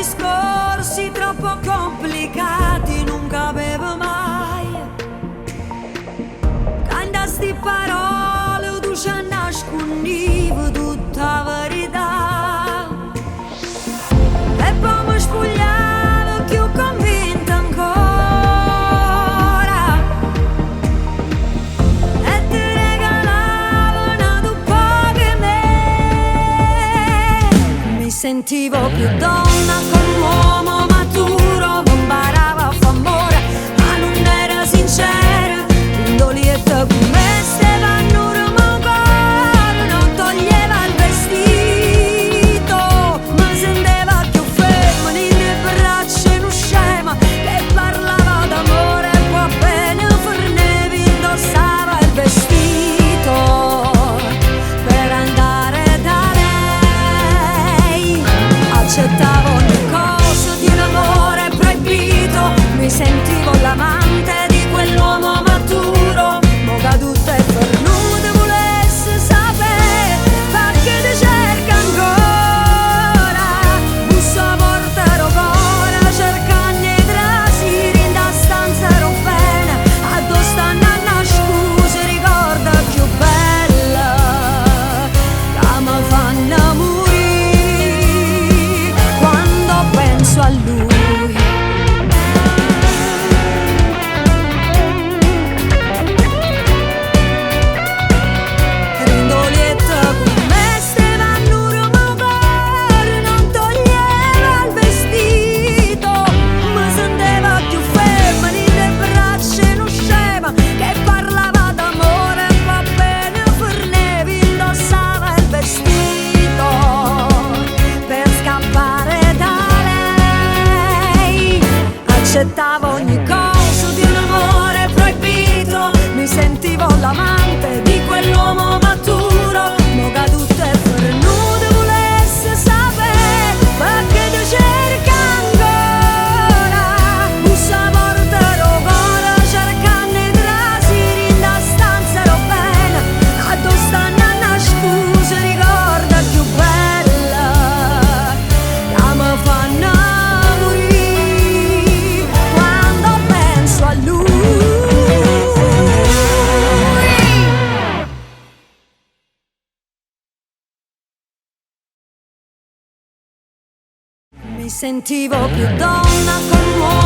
discorsi troppo complicati non capivo mai. Canta sti parole tu ci nascondivi tutta verità. E poi mi spogliavo più convinta ancora. E ti regalavano tu poche me. Mi sentivo più donna con un uomo maturo. Non parava a fa amore, ma non era sincera. Indolietta come Stefano Romagor. Non toglieva il vestito, ma senteva più ferma nelle braccia in scema. Che parlava d'amore e qua bene fornevi. Indossava il vestito per andare da lei. Accettavo ogni cosa di un amore proibito. Mi sentivo l'amante di quell'uomo maturo. Moga tutta e fornuta volesse sapere perché ti cerca ancora. Bussa porta ancora cercando i trasiri in da stanza ero bene. Addosso stanno a nascuse ricorda più bella che mi fanno morire quando penso a lui. Rindolietta come Stefano Romagor. Non toglieva il vestito, ma senteva più ferma nelle braccia in scema. Che parlava d'amore e va bene fornevi. Indossava il vestito per scappare da lei. Accettavo ogni cosa di un amore proibito. Mi sentivo l'amante di quell'uomo maturo. Moga tutta e fornuta volesse sapere perché ti cerca ancora. Bussa porta ancora cercando i trasiri in da stanza ero bene. Addosso stanno a nascuse ricorda più bella che mi fanno morire quando penso a lui. Mi sentivo più donna con un uomo